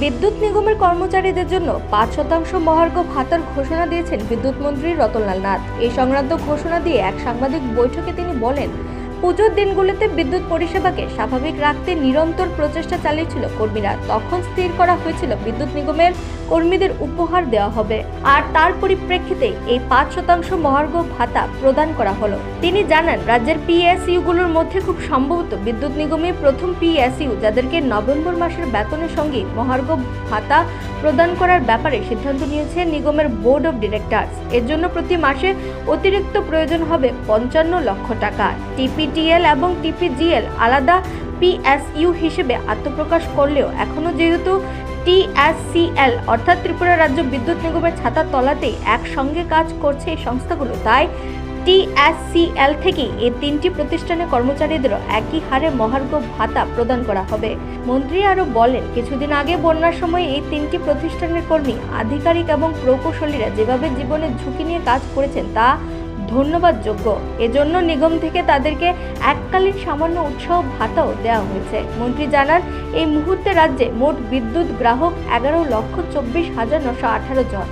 বিদ্যুৎ নিগমের কর্মচারীদের জন্য ৫% মহার্ঘ ভাতার ঘোষণা দিয়েছেন বিদ্যুৎ মন্ত্রী রতনলাল নাথ। এই সংক্রান্ত ঘোষণা দিয়ে এক সাংবাদিক বৈঠকে তিনি বলেন, পুজোর দিনগুলোতে বিদ্যুৎ পরিষেবাকে স্বাভাবিক রাখতে নিরন্তর প্রচেষ্টা চালিয়েছিল কর্মীরা। তখন স্থির করা হয়েছিল বিদ্যুৎ নিগমের কর্মীদের উপহার দেওয়া হবে, আর তার পরিপ্রেক্ষিতে এই ৫% মহার্ঘ ভাতা প্রদান করা হলো। তিনি জানান, রাজ্যের পিএসইউগুলোর মধ্যে খুব সম্ভবত বিদ্যুৎ নিগমে প্রথম পিএসইউ যাদেরকে নভেম্বর মাসের বেতনের সঙ্গে মহার্ঘ ভাতা প্রদান করার ব্যাপারে সিদ্ধান্ত নিয়েছে নিগমের বোর্ড অব ডিরেক্টরস। এর জন্য প্রতি মাসে অতিরিক্ত প্রয়োজন হবে ৫৫ লক্ষ টাকা। টিপিটিএল এবং টিপিজিএল আলাদা পিএসইউ হিসেবে আত্মপ্রকাশ করলেও এখনো যেহেতু টিএসসিএল অর্থাৎ ত্রিপুরা রাজ্য বিদ্যুৎ নিগমের ছাতার তলাতেই একসঙ্গে কাজ করছে এই সংস্থাগুলো, তাই টিএসসিএল থেকে এই ৩টি প্রতিষ্ঠানের কর্মচারীদেরও একই হারে মহার্ঘ ভাতা প্রদান করা হবে। মন্ত্রী আরও বলেন, কিছুদিন আগে বন্যার সময় এই ৩টি প্রতিষ্ঠানের কর্মী, আধিকারিক এবং প্রকৌশলীরা যেভাবে জীবনের ঝুঁকি নিয়ে কাজ করেছেন তা ধন্যবাদযোগ্য। এজন্য নিগম থেকে তাদেরকে এককালীন সামান্য উৎসাহ ভাতাও দেওয়া হয়েছে। মন্ত্রী জানান, এই মুহূর্তে রাজ্যে মোট বিদ্যুৎ গ্রাহক ১১,২৪,৯১৮ জন।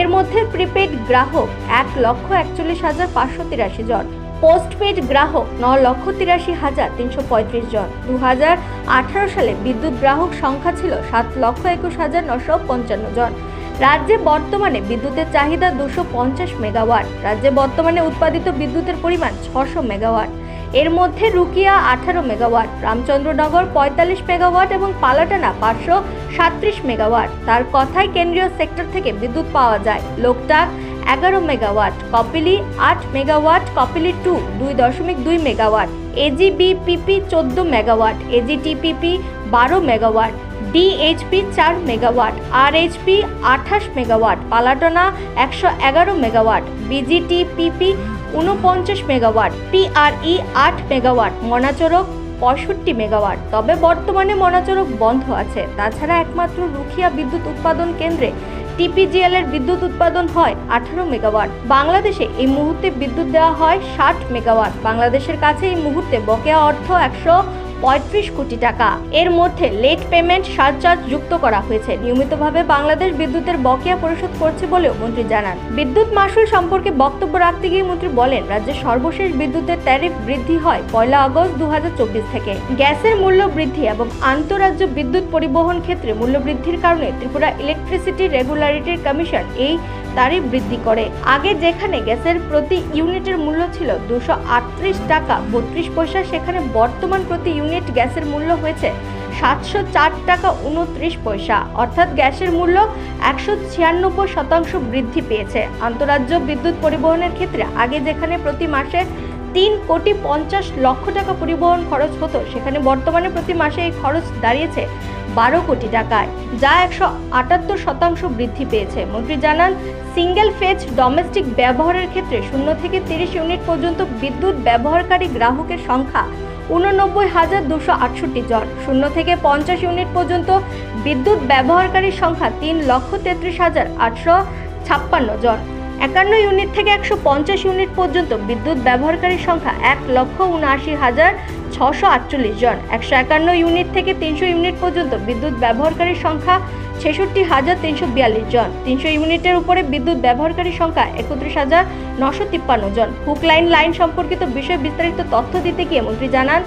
এর মধ্যে প্রিপেড গ্রাহক ১,৪১,৫৮৩ জন, পোস্টপেড গ্রাহক ৯,৮৩,৩৩৫ জন। ২০১৮ সালে বিদ্যুৎ গ্রাহক সংখ্যা ছিল ৭,২১,৯৫৫ জন। রাজ্যে বর্তমানে বিদ্যুতের চাহিদা ২৫০ মেগাওয়াট। রাজ্যে বর্তমানে উৎপাদিত বিদ্যুতের পরিমাণ ৬০০ মেগাওয়াট। এর মধ্যে রুকিয়া ১৮ মেগাওয়াট, রামচন্দ্রনগর ৪৫ মেগাওয়াট এবং পালাটানা ৫৩৭ মেগাওয়াট। তার কথায় কেন্দ্রীয় সেক্টর থেকে বিদ্যুৎ পাওয়া যায়। লোকটাক ১১ মেগাওয়াট, কপিলি ৮ মেগাওয়াট, কপিলি 2 ২.২ megawatt, AGBPP ১৪ megawatt, AGTPP ১২ megawatt, DHP ৪ megawatt, RHP ২৮ megawatt, Palatana ১১১ megawatt, BGTPP ৪৯ megawatt, PRE ৮ megawatt, Monarchak ৬৫ megawatt. তবে বর্তমানে মনাচরক বন্ধ আছে। তাছাড়া একমাত্র রুখিয়া বিদ্যুৎ উৎপাদন কেন্দ্রে টিপিজিএল এর বিদ্যুৎ উৎপাদন হয় ১৮ মেগাওয়াট। বাংলাদেশে এই মুহূর্তে বিদ্যুৎ দেওয়া হয় ৬০ মেগাওয়াট। বাংলাদেশের কাছে এই মুহূর্তে বকেয়া অর্থ ১৩৫ কোটি টাকা। এর মধ্যে লেট পেমেন্ট সারচার্জ যুক্ত করা হয়েছে। নিয়মিতভাবে বাংলাদেশ বিদ্যুতের বকেয়া পরিশোধ করছে বলেও মন্ত্রী জানান। বিদ্যুৎ মাশুল সম্পর্কে বক্তব্য রাখতে গিয়ে মন্ত্রী বলেন, রাজ্যের সর্বশেষ বিদ্যুতের ট্যারিফ বৃদ্ধি হয় ১ আগস্ট ২০২৪ থেকে। গ্যাসের মূল্য বৃদ্ধি এবং আন্তঃরাজ্য বিদ্যুৎ পরিবহন ক্ষেত্রে মূল্য বৃদ্ধির কারণে ত্রিপুরা ইলেকট্রিসিটি রেগুলেটরি কমিশন এই তারিফ বৃদ্ধি করে। আগে যেখানে গ্যাসের প্রতি ইউনিটের মূল্য ছিল ২৩৮ টাকা ৩২ পয়সা, সেখানে বর্তমান প্রতি ইউনিট গ্যাসের মূল্য হয়েছে ৭০৪ টাকা ২৯ পয়সা, অর্থাৎ গ্যাসের মূল্য ১৯৬ বৃদ্ধি পেয়েছে। আন্তঃরাজ্য বিদ্যুৎ পরিবহনের ক্ষেত্রে আগে যেখানে প্রতি মাসে ৩,৫০ লক্ষ টাকা পরিবহন খরচ হতো, সেখানে বর্তমানে প্রতি মাসে এই খরচ দাঁড়িয়েছে ১২ কোটি টাকায়, যা ১৭৮ বৃদ্ধি পেয়েছে। মন্ত্রী জানান, সিঙ্গেল ফেজ ডোমেস্টিক ব্যবহারের ক্ষেত্রে ০ থেকে ৩০ ইউনিট পর্যন্ত বিদ্যুৎ ব্যবহারকারী গ্রাহকের সংখ্যা ৮৯,২৬৮ জন। ০ থেকে ৫০ ইউনিট পর্যন্ত বিদ্যুৎ ব্যবহারকারীর সংখ্যা ৩,৩৩,৮৫৬ জন। ৫১ ইউনিট থেকে ১৫০ ইউনিট পর্যন্ত বিদ্যুৎ ব্যবহারকারীর সংখ্যা ১,৭৯,৬৪৮ জন। ১৫১ ইউনিট থেকে ৩০০ ইউনিট পর্যন্ত বিদ্যুৎ ব্যবহারকারীর সংখ্যা ৬৬,৩৪২ জন। ৩০০ ইউনিটের উপরে বিদ্যুৎ ব্যবহারকারীর সংখ্যা ৩১,৯৫৩ জন। হুক লাইন সম্পর্কিত বিষয়ে বিস্তারিত তথ্য দিতে গিয়ে মন্ত্রী জানান,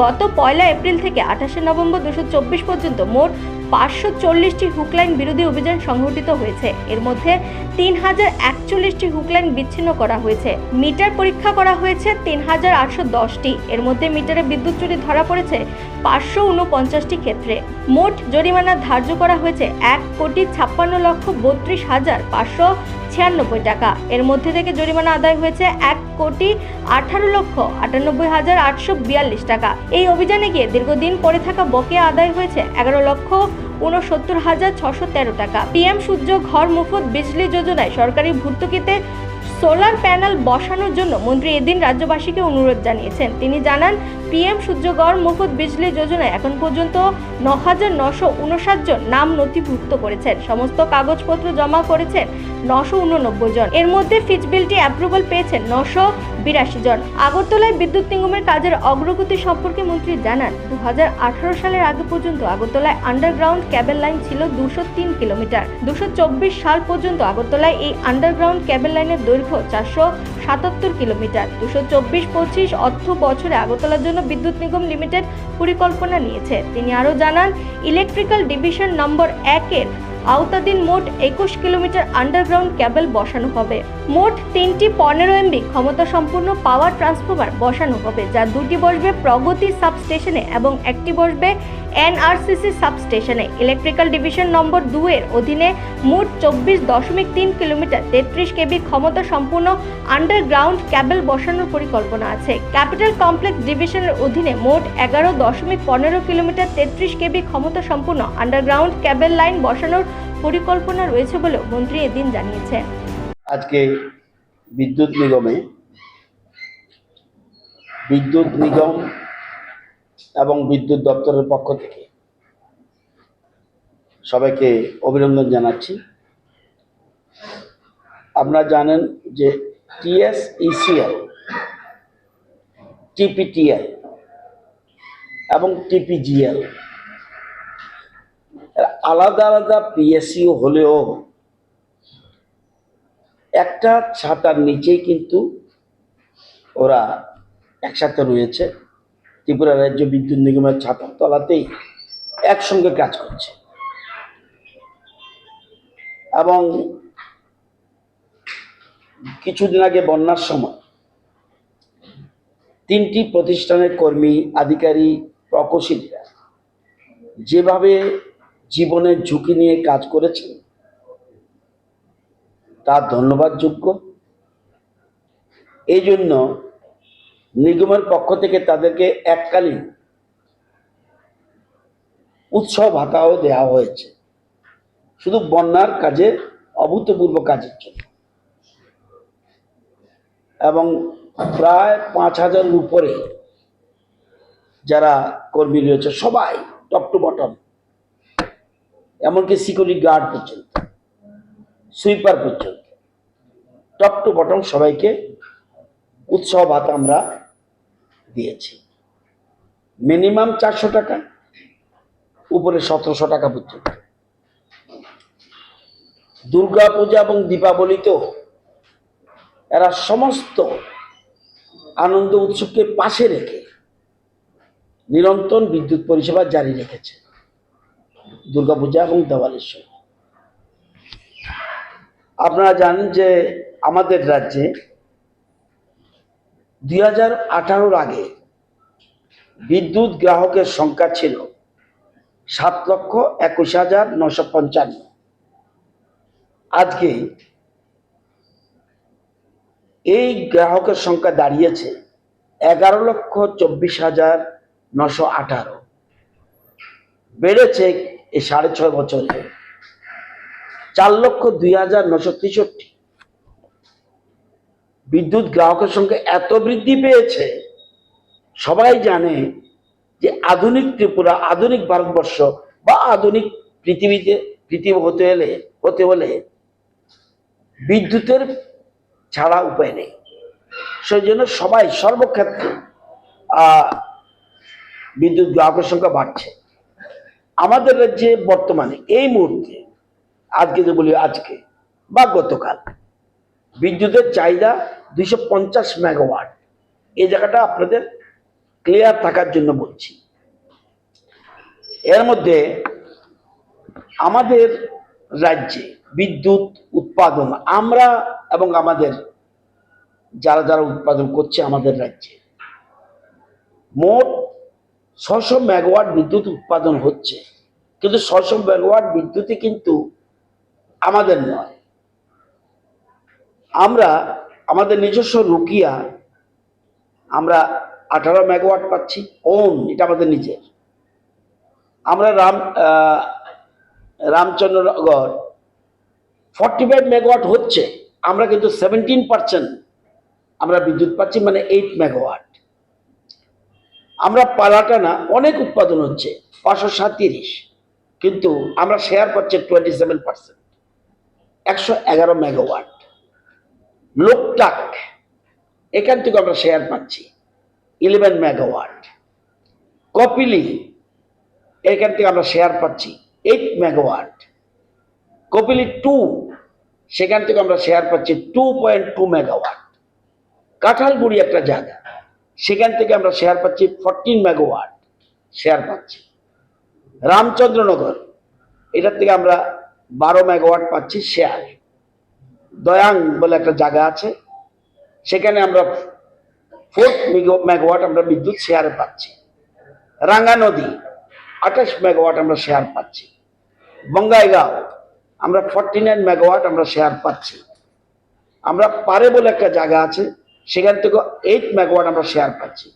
গত ১ এপ্রিল থেকে ২৮ নভেম্বর ২০২৪ পর্যন্ত মোট ৫৪০টি হুকলাইন বিরোধী অভিযান সংঘটিত হয়েছে। এর মধ্যে ৩,০৪১টি হুকলাইন বিচ্ছিন্ন করা হয়েছে। মিটার পরীক্ষা করা হয়েছে ৩,৮১০টি। এর মধ্যে মিটারে বিদ্যুৎ চুরি ধরা পড়েছে ৫৪৯টি ক্ষেত্রে। মোট জরিমানা ধার্য করা হয়েছে ১,৫৬,৩২,৫৯৬ টাকা। এর মধ্যে থেকে জরিমানা আদায় হয়েছে ১,১৮,৯৮,৮৪২ টাকা। এই অভিযানে গিয়ে দীর্ঘদিন পরে থাকা বকেয়া আদায় হয়েছে ১১,৬৯,৬১৩ টাকা। পিএম সূর্য ঘর মুফত বিজলি যোজনায় সরকারি ভর্তুকিতে সোলার প্যানেল বসানোর জন্য মন্ত্রী এদিন রাজ্যবাসীকে অনুরোধ জানিয়েছেন। তিনি জানান, পিএম সূর্যগড় মুফত বিজলি যোজনায় এখন পর্যন্ত ৯,৯৫৯ জন নাম নথিভুক্ত করেছেন। সমস্ত কাগজপত্র জমা করেছেন ৯৮৯ জন। এর মধ্যে ফিজিবিলিটি অ্যাপ্রুভাল পেয়েছেন ৯৮২ জন। আগরতলায় বিদ্যুৎ নিগমের কাজের অগ্রগতি সম্পর্কে মন্ত্রী জানান, ২০১৮ সালের আগে পর্যন্ত আগরতলায় আন্ডারগ্রাউন্ড কেবল লাইন ছিল ২০৩ কিলোমিটার। ২০২৪ সাল পর্যন্ত আগরতলায় এই আন্ডারগ্রাউন্ড কেবল লাইনের দৈর্ঘ্য ৪৭৭ কিলোমিটার। ২০২৪-২৫ অর্থ বছরে আগরতলার জন্য বিদ্যুৎ নিগম লিমিটেড পরিকল্পনা নিয়েছে। তিনি আরও জানান, ইলেকট্রিক্যাল ডিভিশন নম্বর ১-এর আওতাধীন মোট ২১ কিলোমিটার আন্ডারগ্রাউন্ড কেবল বসানো হবে। মোট ৩টি ১৫ এমবি ক্ষমতা সম্পূর্ণ পাওয়ার ট্রান্সফরমার বসানো হবে, যা ২টি বসবে প্রগতি সাবস্টেশনে এবং একটি বসবে এনআরসিসি সাবস্টেশনে। ইলেকট্রিক্যাল ডিভিশন নম্বর ২-এর অধীনে মোট ২৪.৩ কিলোমিটার ৩৩ কেবি ক্ষমতা সম্পূর্ণ আন্ডারগ্রাউন্ড কেবল বসানোর পরিকল্পনা আছে। ক্যাপিটাল কমপ্লেক্স ডিভিশনের অধীনে মোট ১১.১৫ কিলোমিটার ৩৩ কেবি ক্ষমতা সম্পূর্ণ আন্ডারগ্রাউন্ড কেবল লাইন বসানোর পরিকল্পনা রয়েছে বলেও মন্ত্রী এদিন জানিয়েছেন। আজকে বিদ্যুৎ নিগম এবং বিদ্যুৎ দপ্তরের পক্ষ থেকে সবাইকে অভিনন্দন জানাচ্ছি। আপনারা জানেন যে TSECL, TPTL এবং TPGL আলাদা আলাদা PSU হলেও একটা ছাতার নিচেই কিন্তু ওরা একসাথে রয়েছে। ত্রিপুরা রাজ্য বিদ্যুৎ নিগমের ছাতার তলাতেই একসঙ্গে কাজ করছে এবং কিছুদিন আগে বন্যার সময় 3টি প্রতিষ্ঠানের কর্মী, আধিকারিক, প্রকৌশলীরা যেভাবে জীবনের ঝুঁকি নিয়ে কাজ করেছেন তা ধন্যবাদযোগ্য। এই জন্য নিগমের পক্ষ থেকে তাদেরকে এককালীন উৎসব ভাতাও দেওয়া হয়েছে, শুধু বন্যার কাজে, অভূতপূর্ব কাজের জন্য। এবং প্রায় ৫,০০০-এর উপরে যারা কর্মী রয়েছে সবাই টপ টু বটম, এমনকি সিকিউরিটি গার্ড পর্যন্ত, সুইপার পর্যন্ত, টপ টু বটম সবাইকে উৎসব ভাতা আমরা দিয়েছি। মিনিমাম ৪০০ টাকা, উপরে ১৭০০ টাকা পর্যন্ত। দুর্গা পূজা এবং দীপাবলিতেও এরা সমস্ত আনন্দ উৎসবকে পাশে রেখে নিরন্তর বিদ্যুৎ পরিষেবা জারি রেখেছে দুর্গাপূজা এবং দিওয়ালির সময়। আপনারা জানেন যে আমাদের রাজ্যে ২০১৮-র আগে বিদ্যুৎ গ্রাহকের সংখ্যা ছিল ৭,২১,৯৫৫। আজকে এই গ্রাহকের সংখ্যা দাঁড়িয়েছে ১১,২৪,৯১৮। বেড়েছে এই ৬.৫ বছরে ৪,০২,৯৬৩। বিদ্যুৎ গ্রাহকের সংখ্যা এত বৃদ্ধি পেয়েছে, সবাই জানে যে আধুনিক ত্রিপুরা, আধুনিক ভারতবর্ষ বা আধুনিক পৃথিবী হতে হলে বিদ্যুতের ছাড়া উপায় নেই। সেই জন্য সবাই সর্বক্ষেত্রে বিদ্যুৎ গ্রাহকের সংখ্যা বাড়ছে। আমাদের রাজ্যে বর্তমানে এই মুহূর্তে, আজকে যে বলি আজকে বা গতকাল, বিদ্যুতের চাহিদা ২৫০ মেগাওয়াট। এই জায়গাটা আপনাদের ক্লিয়ার থাকার জন্য বলছি। এর মধ্যে আমাদের রাজ্যে বিদ্যুৎ উৎপাদন, আমরা এবং আমাদের যারা যারা উৎপাদন করছে আমাদের রাজ্যে, মোট ৬০০ মেগাওয়াট বিদ্যুৎ উৎপাদন হচ্ছে। কিন্তু ৬০০ মেগাওয়াট বিদ্যুৎই কিন্তু আমাদের নয়। আমরা আমাদের নিজস্ব রুকিয়া আমরা 18 মেগাওয়াট পাচ্ছি, এটা আমাদের নিজের। আমরা রামচন্দ্রনগর 45 মেগাওয়াট হচ্ছে, আমরা কিন্তু 17% আমরা বিদ্যুৎ পাচ্ছি, মানে 8 মেগাওয়াট। আমরা পালাটানা অনেক উৎপাদন হচ্ছে 537, কিন্তু আমরা শেয়ার পাচ্ছি 27%, 111 মেগাওয়াট। লোকটাক এখান থেকে আমরা শেয়ার পাচ্ছি 11 মেগাওয়াট। কপিলি এখান থেকে আমরা শেয়ার পাচ্ছি 8 মেগাওয়াট। কপিলি 2 সেখান থেকে আমরা শেয়ার পাচ্ছি 2.2 মেগাওয়াট। কাঁঠালগুড়ি একটা জায়গা, সেখান থেকে আমরা শেয়ার পাচ্ছি 14 মেগাওয়াট শেয়ার পাচ্ছি। রামচন্দ্রনগর এটার থেকে আমরা 12 মেগাওয়াট পাচ্ছি শেয়ার। দয়াং বলে একটা জায়গা আছে, সেখানে আমরা 4 মেগাওয়াট আমরা বিদ্যুৎ শেয়ারে পাচ্ছি। রাঙ্গা নদী 28 মেগাওয়াট আমরা শেয়ার পাচ্ছি। বঙ্গাইগাঁও আমরা 49 মেগাওয়াট আমরা শেয়ার পাচ্ছি। আমরা পারে বলে একটা জায়গা আছে, সেখান থেকে 8 মেগাওয়াট আমরা শেয়ার পাচ্ছি।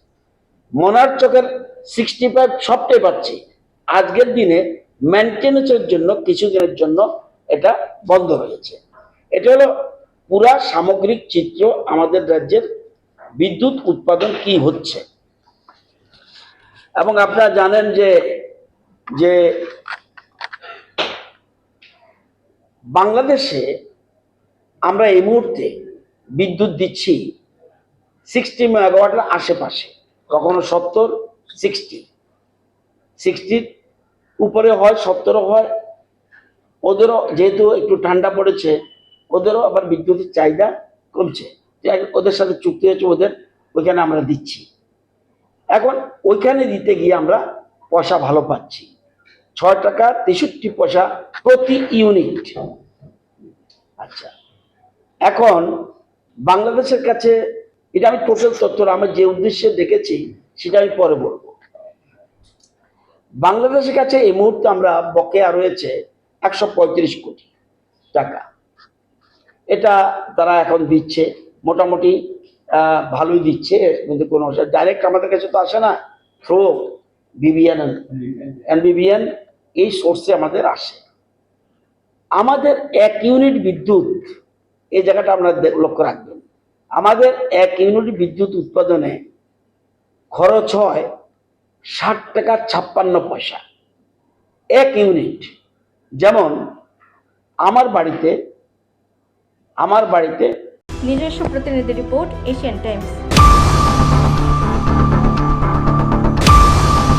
মনার চকের 65 সবটাই পাচ্ছি। আজকের দিনে মেনটেন্যান্সের জন্য কিছুদিনের জন্য এটা বন্ধ হয়েছে। এটা হলো পুরা সামগ্রিক চিত্র আমাদের রাজ্যের বিদ্যুৎ উৎপাদন কি হচ্ছে। এবং আপনারা জানেন যে যে বাংলাদেশে আমরা এই মুহূর্তে বিদ্যুৎ দিচ্ছি 60 মেগাওয়াটের আশেপাশে, কখনো 70, 60 উপরে হয়, 70ও হয়। ওদেরও যেহেতু একটু ঠান্ডা পড়েছে, ওদেরও আবার বিদ্যুতের চাহিদা কমছে, ওদের সাথে চুক্তি হয়েছে, ওদের ওইখানে আমরা দিচ্ছি। এখন ওইখানে দিতে গিয়ে আমরা পয়সা ভালো পাচ্ছি, 6 টাকা 63 পয়সা প্রতি ইউনিট। আচ্ছা, এখন বাংলাদেশের কাছে এটা আমি টোটাল তথ্য আমার যে উদ্দেশ্যে দেখেছি সেটা আমি পরে বলবো। বাংলাদেশের কাছে এই মুহূর্তে আমরা বকেয়া রয়েছে 135 কোটি টাকা। এটা তারা এখন দিচ্ছে, মোটামুটি ভালোই দিচ্ছে, কিন্তু কোনো ডাইরেক্ট আমাদের কাছে তো আসে না, থ্রু এনবিবিএন এই সোর্সে আমাদের আসে। আমাদের 1 ইউনিট বিদ্যুৎ, এই জায়গাটা আপনারা লক্ষ্য রাখবেন, আমাদের 1 ইউনিট বিদ্যুৎ উৎপাদনে খরচ হয় 60 টাকা 56 পয়সা 1 ইউনিট। যেমন আমার বাড়িতে নিজস্ব প্রতিনিধি রিপোর্ট, এশিয়ান টাইমস।